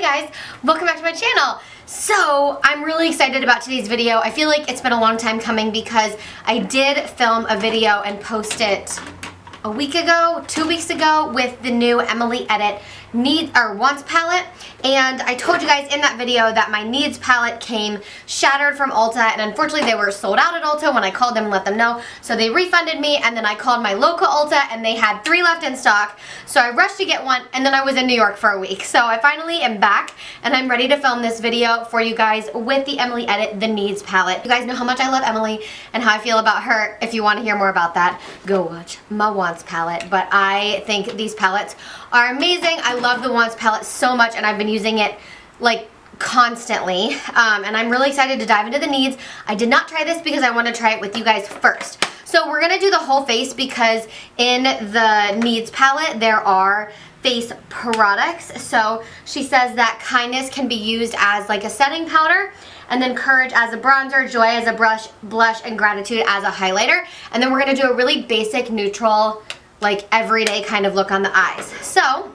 guys, welcome back to my channel. So I'm really excited about today's video. I feel like it's been a long time coming because I did film a video and post it a week ago, 2 weeks ago with the new Emilynoel83 Wants palette, and I told you guys in that video that my Needs palette came shattered from Ulta, and unfortunately they were sold out at Ulta when I called them and let them know, so they refunded me, and then I called my local Ulta and they had 3 left in stock, so I rushed to get one, and then I was in New York for a week. So I finally am back and I'm ready to film this video for you guys with the Emilynoel83 The Needs palette. You guys know how much I love Emily and how I feel about her. If you want to hear more about that, go watch my Wants palette, but I think these palettes are amazing. I love the Wants palette so much, and I've been using it like constantly, and I'm really excited to dive into the Needs. I did not try this because I want to try it with you guys first. So we're gonna do the whole face because in the Needs palette there are face products. So she says that kindness can be used as like a setting powder, and then courage as a bronzer, joy as a blush, and gratitude as a highlighter. And then we're gonna do a really basic, neutral, like everyday kind of look on the eyes. So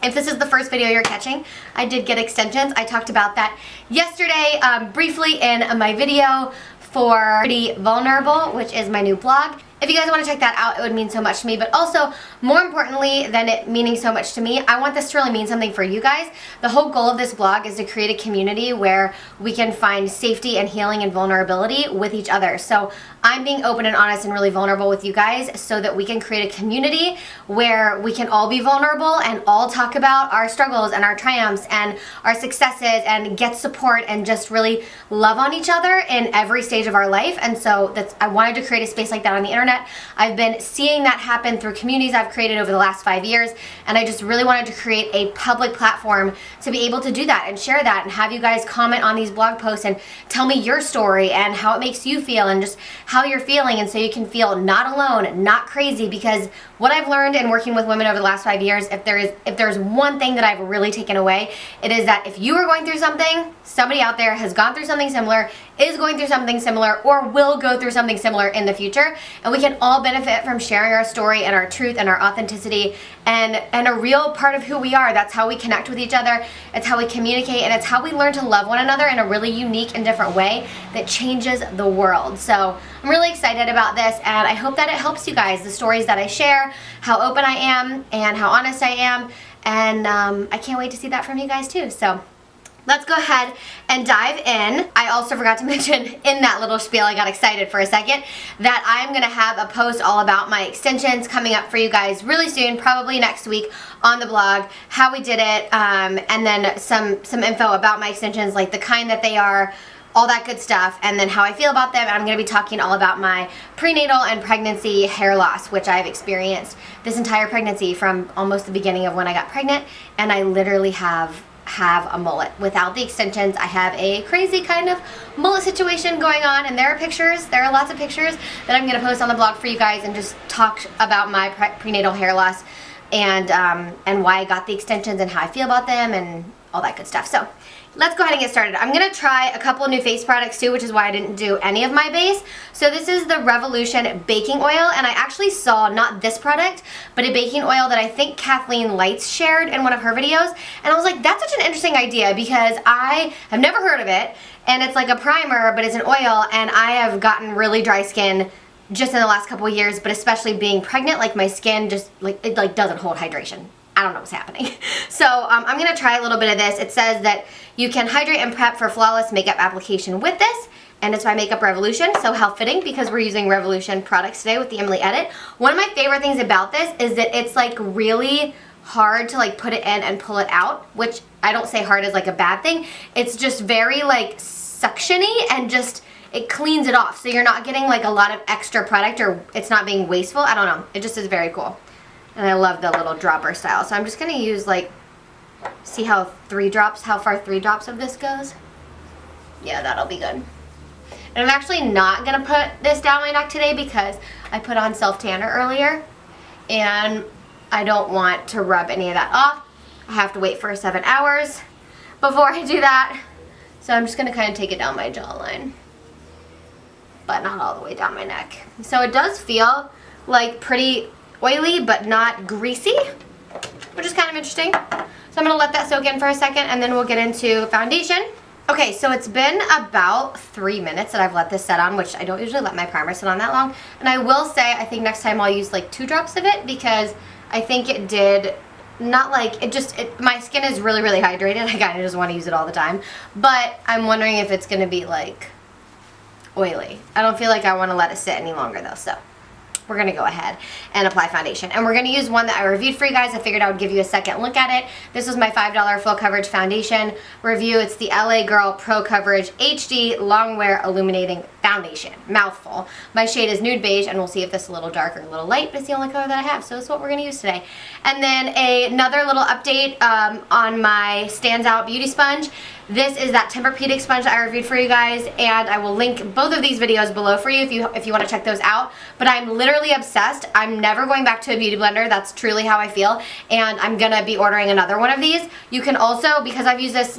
if this is the first video you're catching, I did get extensions. I talked about that yesterday briefly in my video for Pretty Vulnerable, which is my new blog. If you guys want to check that out, it would mean so much to me, but also, more importantly than it meaning so much to me, I want this to really mean something for you guys. The whole goal of this blog is to create a community where we can find safety and healing and vulnerability with each other. So I'm being open and honest and really vulnerable with you guys so that we can create a community where we can all be vulnerable and all talk about our struggles and our triumphs and our successes and get support and just really love on each other in every stage of our life. And so I wanted to create a space like that on the internet. I've been seeing that happen through communities I've created over the last 5 years, and I just really wanted to create a public platform to be able to do that and share that and have you guys comment on these blog posts and tell me your story and how it makes you feel and just how you're feeling, and so you can feel not alone, not crazy. Because what I've learned in working with women over the last 5 years, if there's one thing that I've really taken away, it is that if you are going through something, somebody out there has gone through something similar, is going through something similar, or will go through something similar in the future, and we can all benefit from sharing our story and our truth and our authenticity and a real part of who we are. That's how we connect with each other, it's how we communicate, and it's how we learn to love one another in a really unique and different way that changes the world. So I'm really excited about this, and I hope that it helps you guys, the stories that I share, how open I am, and how honest I am, and I can't wait to see that from you guys too. So let's go ahead and dive in. I also forgot to mention in that little spiel, I got excited for a second, that I'm gonna have a post all about my extensions coming up for you guys really soon, probably next week on the blog, how we did it, and then some info about my extensions, like the kind that they are, all that good stuff, and then how I feel about them. And I'm going to be talking all about my prenatal and pregnancy hair loss, which I've experienced this entire pregnancy from almost the beginning of when I got pregnant, and I literally have a mullet. Without the extensions, I have a crazy kind of mullet situation going on, and there are lots of pictures that I'm going to post on the blog for you guys and just talk about my prenatal hair loss and why I got the extensions and how I feel about them and all that good stuff. So let's go ahead and get started. I'm going to try a couple new face products too, which is why I didn't do any of my base. So this is the Revolution Baking Oil, and I actually saw not this product, but a baking oil that I think Kathleen shared in one of her videos, and I was like, that's such an interesting idea because I have never heard of it, and it's like a primer, but it's an oil, and I have gotten really dry skin just in the last couple of years, but especially being pregnant, like my skin just it doesn't hold hydration. I don't know what's happening. So I'm going to try a little bit of this. It says that you can hydrate and prep for flawless makeup application with this, and it's by Makeup Revolution, so how fitting because we're using Revolution products today with the Emilynoel83. One of my favorite things about this is that it's like really hard to like put it in and pull it out, which I don't say hard is like a bad thing. It's just very like suctiony and just it cleans it off, so you're not getting like a lot of extra product, or it's not being wasteful. I don't know. It just is very cool. And I love the little dropper style. So I'm just going to use like, see how far 3 drops of this goes? Yeah, that'll be good. And I'm actually not going to put this down my neck today because I put on self-tanner earlier, and I don't want to rub any of that off. I have to wait for 7 hours before I do that. So I'm just going to kind of take it down my jawline, but not all the way down my neck. So it does feel like pretty oily but not greasy, which is kind of interesting. So I'm going to let that soak in for a second, and then we'll get into foundation. Okay, so it's been about 3 minutes that I've let this set on, which I don't usually let my primer sit on that long. And I will say, I think next time I'll use like 2 drops of it, because I think it did not like, my skin is really, really hydrated. I kind of just want to use it all the time. But I'm wondering if it's going to be like oily. I don't feel like I want to let it sit any longer though, so we're going to go ahead and apply foundation. And we're going to use one that I reviewed for you guys. I figured I would give you a second look at it. This was my $5 full coverage foundation review. It's the LA Girl Pro Coverage HD Long Wear Illuminating Foundation. Mouthful. My shade is Nude Beige, and we'll see if this is a little dark or a little light, but it's the only color that I have, so that's what we're going to use today. And then another little update on my Stands Out Beauty Sponge. This is that Tempur-Pedic sponge that I reviewed for you guys, and I will link both of these videos below for you if you want to check those out. But I'm literally obsessed. I'm never going back to a beauty blender. That's truly how I feel, and I'm gonna be ordering another one of these. You can also, because I've used this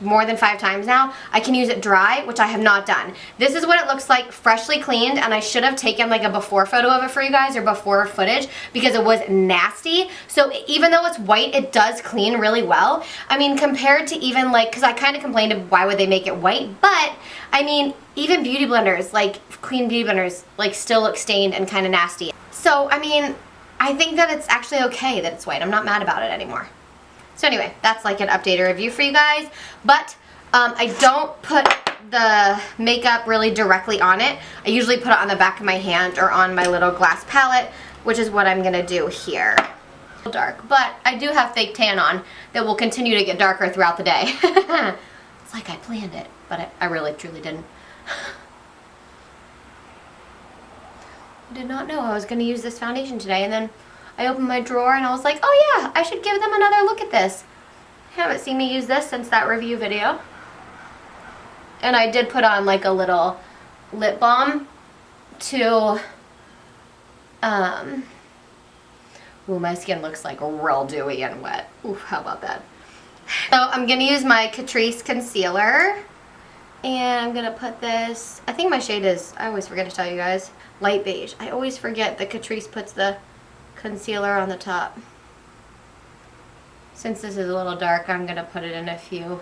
more than 5 times now, I can use it dry, which I have not done. This is what it looks like freshly cleaned, and I should have taken like a before photo of it for you guys, or before footage, because it was nasty. So even though it's white, it does clean really well. I mean, compared to even like, because I kind of complained of why would they make it white, but I mean, even beauty blenders, like clean beauty blenders, like still look stained and kind of nasty. So I mean, I think that it's actually okay that it's white. I'm not mad about it anymore. So anyway, that's like an updated review for you guys. But I don't put the makeup really directly on it. I usually put it on the back of my hand or on my little glass palette, which is what I'm going to do here. Dark, but I do have fake tan on that will continue to get darker throughout the day. It's like I planned it, but I really truly didn't. I did not know I was going to use this foundation today, and then I opened my drawer and I was like, oh yeah, I should give them another look at this. I haven't seen me use this since that review video. And I did put on like a little lip balm to, ooh, my skin looks like real dewy and wet. Ooh, how about that? So I'm gonna use my Catrice concealer, and I'm gonna put this, I think my shade is, I always forget to tell you guys, light beige. I always forget that Catrice puts the concealer on the top. Since this is a little dark, I'm gonna put it in a few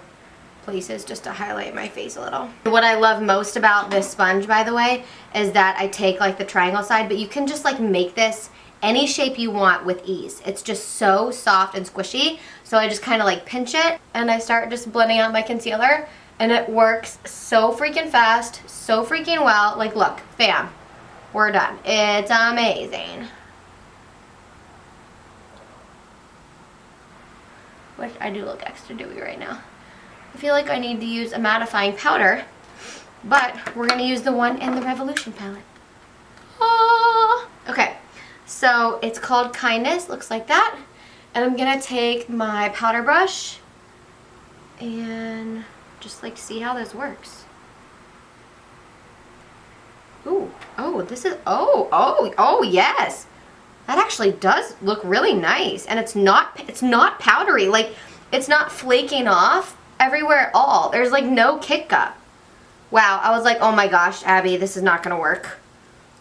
places just to highlight my face a little. What I love most about this sponge, by the way, is that I take like the triangle side, but you can just like make this any shape you want with ease. It's just so soft and squishy. So I just kind of like pinch it and I start just blending out my concealer, and it works so freaking fast, so freaking well. Like look, bam, we're done. It's amazing. Which I do look extra dewy right now. I feel like I need to use a mattifying powder, but we're gonna use the one in the Revolution palette. Oh. Okay, so it's called Kindness, looks like that. And I'm gonna take my powder brush and just like see how this works. Ooh, oh, this is, oh, yes. That actually does look really nice, and it's not powdery. Like, it's not flaking off everywhere at all. There's like no kick up. Wow, I was like, oh my gosh, Abby, this is not gonna work.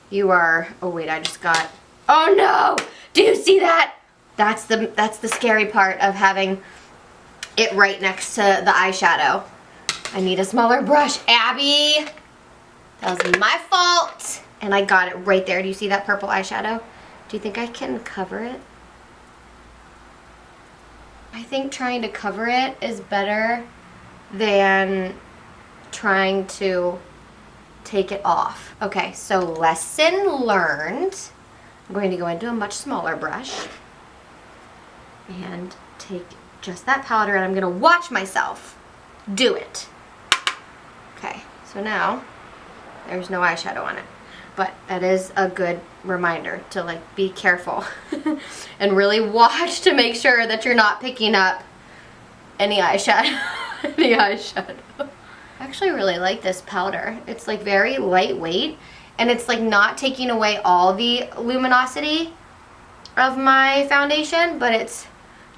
You are, oh wait, I just got, oh no! Do you see that? That's the scary part of having it right next to the eyeshadow. I need a smaller brush, Abby. That was my fault. And I got it right there. Do you see that purple eyeshadow? Do you think I can cover it? I think trying to cover it is better than trying to take it off. Okay, so lesson learned. I'm going to go into a much smaller brush and take just that powder, and I'm going to watch myself do it. Okay, so now there's no eyeshadow on it. But that is a good reminder to like be careful and really watch to make sure that you're not picking up any eyeshadow. I actually really like this powder. It's like very lightweight, and it's like not taking away all the luminosity of my foundation, but it's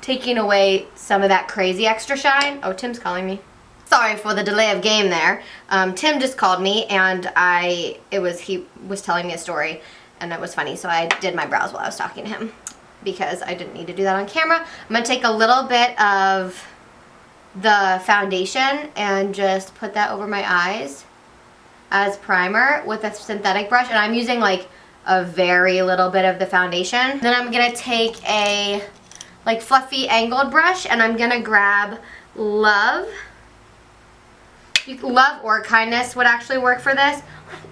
taking away some of that crazy extra shine. Oh, Tim's calling me. Sorry for the delay of game there. Tim just called me, and he was telling me a story, and it was funny, so I did my brows while I was talking to him. because I didn't need to do that on camera. I'm going to take a little bit of the foundation and just put that over my eyes as primer with a synthetic brush, and I'm using like a very little bit of the foundation. Then I'm gonna take a like fluffy angled brush and I'm gonna grab Love. Love or Kindness would actually work for this.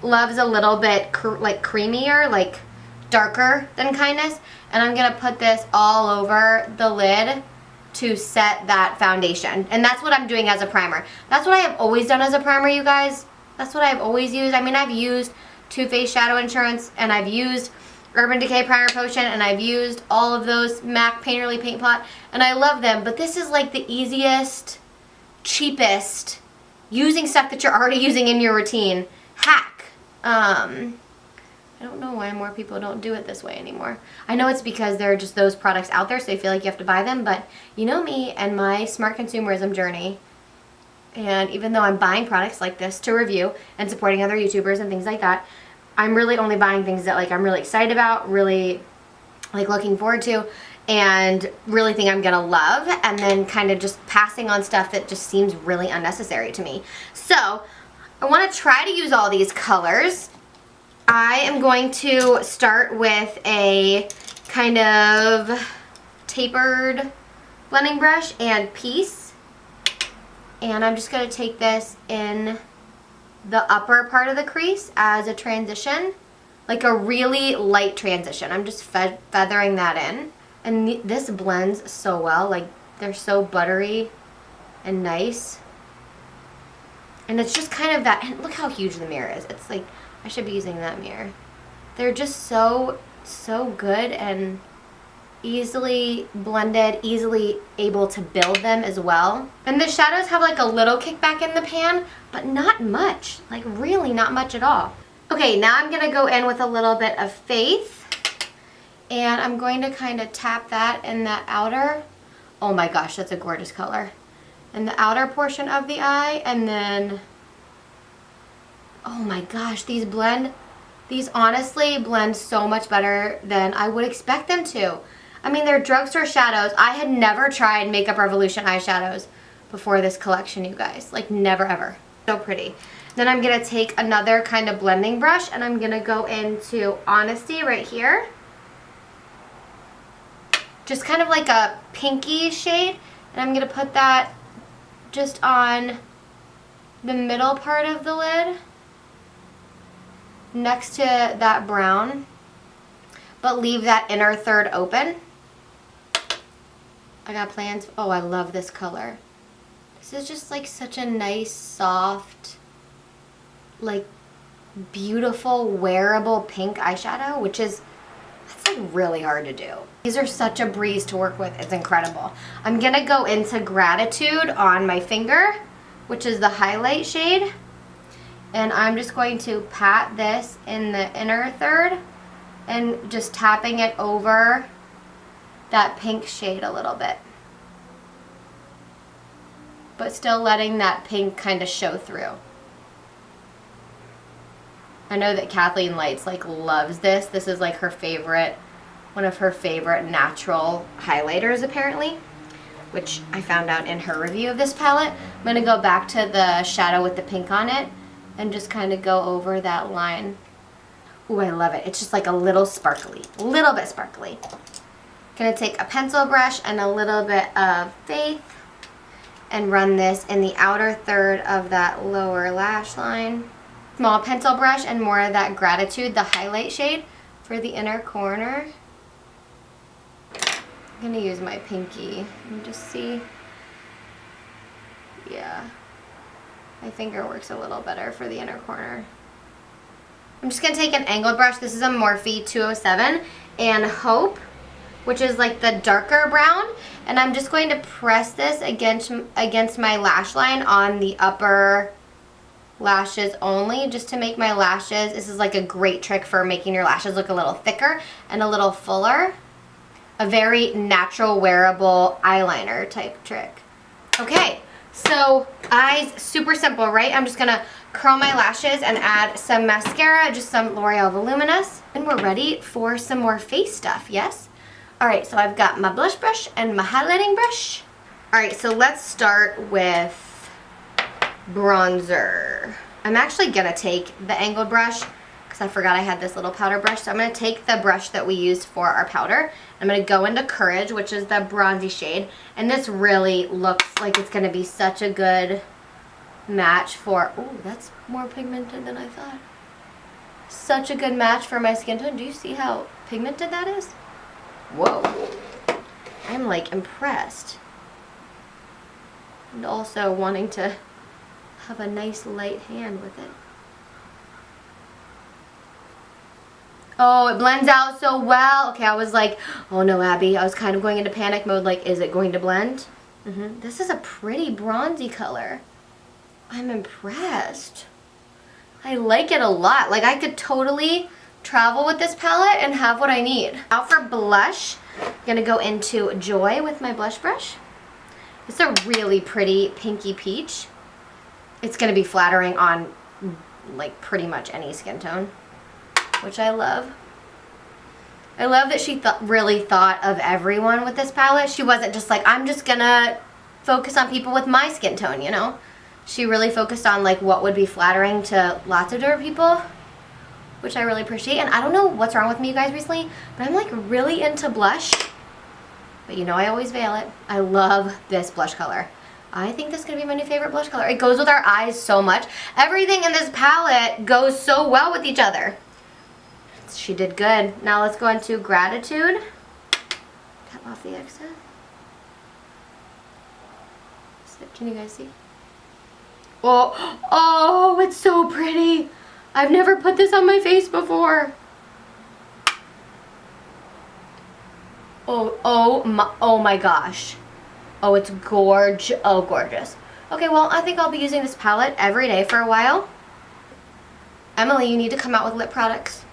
Love's a little bit like creamier, like darker than Kindness, and I'm gonna put this all over the lid to set that foundation. And that's what I'm doing as a primer. That's what I have always done as a primer, you guys. That's what I've always used. I mean, I've used Too Faced Shadow Insurance, and I've used Urban Decay Primer Potion, and I've used all of those MAC Painterly Paint Pot, and I love them. But this is like the easiest, cheapest, using stuff that you're already using in your routine hack. I don't know why more people don't do it this way anymore. I know it's because there are just those products out there, so you feel like you have to buy them, but you know me and my smart consumerism journey. And even though I'm buying products like this to review and supporting other YouTubers and things like that, I'm really only buying things that like I'm really excited about, really like looking forward to, and really think I'm gonna love, and then kind of just passing on stuff that just seems really unnecessary to me. So I want to try to use all these colors. I am going to start with a kind of tapered blending brush and piece. And I'm just going to take this in the upper part of the crease as a transition, like a really light transition. I'm just feathering that in. And this blends so well, like they're so buttery and nice. And it's just kind of that, and look how huge the mirror is. It's like, I should be using that mirror. They're just so good and easily blended, easily able to build them as well. And the shadows have like a little kickback in the pan, but not much, like really not much at all. Okay, now I'm gonna go in with a little bit of Faith, and I'm going to kind of tap that in that outer, oh my gosh, that's a gorgeous color, in the outer portion of the eye, and then, oh my gosh, these honestly blend so much better than I would expect them to. I mean, they're drugstore shadows. I had never tried Makeup Revolution eyeshadows before this collection, you guys. Like, never ever. So pretty. Then I'm going to take another kind of blending brush, and I'm going to go into Honesty right here. Just kind of like a pinky shade. And I'm going to put that just on the middle part of the lid, next to that brown, but leave that inner third open. I got plans. Oh, I love this color. This is just like such a nice, soft, like beautiful, wearable pink eyeshadow, which is, that's like really hard to do. These are such a breeze to work with. It's incredible. I'm gonna go into Gratitude on my finger, which is the highlight shade. And I'm just going to pat this in the inner third and just tapping it over that pink shade a little bit. But still letting that pink kind of show through. I know that Kathleen Lights like loves this. This is like her favorite, one of her favorite natural highlighters apparently, which I found out in her review of this palette. I'm going to go back to the shadow with the pink on it and just kind of go over that line. Ooh, I love it. It's just like a little sparkly, a little bit sparkly. Gonna take a pencil brush and a little bit of Faith and run this in the outer third of that lower lash line. Small pencil brush and more of that Gratitude, the highlight shade, for the inner corner. I'm gonna use my pinky and just see. Yeah, my finger works a little better for the inner corner. I'm just going to take an angled brush. This is a Morphe 207 and Hope, which is like the darker brown. And I'm just going to press this against my lash line on the upper lashes only, just to make my lashes. This is like a great trick for making your lashes look a little thicker and a little fuller. A very natural, wearable eyeliner type trick. Okay, so eyes, super simple, right? I'm just going to curl my lashes and add some mascara, just some L'Oreal Voluminous. And we're ready for some more face stuff, yes? Alright, so I've got my blush brush and my highlighting brush. Alright, so let's start with bronzer. I'm actually going to take the angled brush because I forgot I had this little powder brush. So I'm going to take the brush that we used for our powder. I'm going to go into Courage, which is the bronzy shade. And this really looks like it's going to be such a good match for... Ooh, that's more pigmented than I thought. Such a good match for my skin tone. Do you see how pigmented that is? Whoa. I'm like impressed. And also wanting to have a nice light hand with it. Oh, it blends out so well. Okay, I was like, oh no, Abby. I was kind of going into panic mode, like, is it going to blend? This is a pretty bronzy color. I'm impressed. I like it a lot. Like, I could totally travel with this palette and have what I need. Now for blush, I'm gonna go into Joy with my blush brush. It's a really pretty pinky peach. It's gonna be flattering on like pretty much any skin tone, which I love. I love that she really thought of everyone with this palette. She wasn't just like, I'm just gonna focus on people with my skin tone, you know? She really focused on like what would be flattering to lots of different people, which I really appreciate. And I don't know what's wrong with me, you guys, recently, but I'm like really into blush. But you know I always veil it. I love this blush color. I think this is going to be my new favorite blush color. It goes with our eyes so much. Everything in this palette goes so well with each other. She did good. Now let's go into Gratitude. Tap off the excess. Can you guys see? Oh, it's so pretty. I've never put this on my face before. Oh my gosh. Oh, it's gorgeous. Oh, gorgeous. Okay, well, I think I'll be using this palette every day for a while. Emily, you need to come out with lip products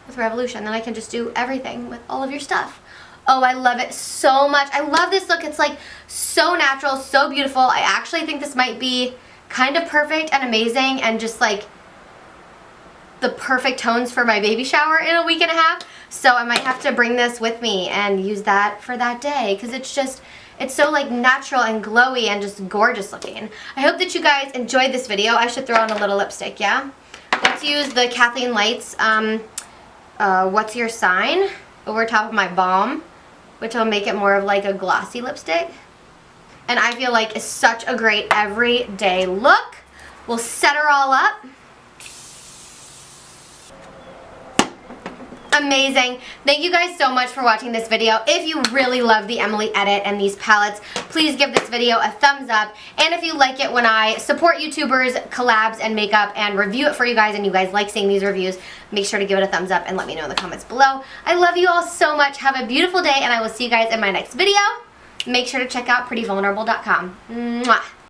with Revolution. Then I can just do everything with all of your stuff. Oh, I love it so much. I love this look. It's like so natural, so beautiful. I actually think this might be kind of perfect and amazing and just like the perfect tones for my baby shower in a week and a half. So I might have to bring this with me and use that for that day because it's just, it's so like natural and glowy and just gorgeous looking. I hope that you guys enjoyed this video. I should throw on a little lipstick, yeah? Let's use the Kathleen Lights What's Your Sign over top of my balm, which will make it more of like a glossy lipstick. And I feel like it's such a great everyday look. We'll set her all up. Amazing. Thank you guys so much for watching this video. If you really love the Emily edit and these palettes, please give this video a thumbs up. And if you like it when I support YouTubers, collabs, and makeup and review it for you guys and you guys like seeing these reviews, make sure to give it a thumbs up and let me know in the comments below. I love you all so much. Have a beautiful day and I will see you guys in my next video. Make sure to check out prettyvulnerable.com. Mwah.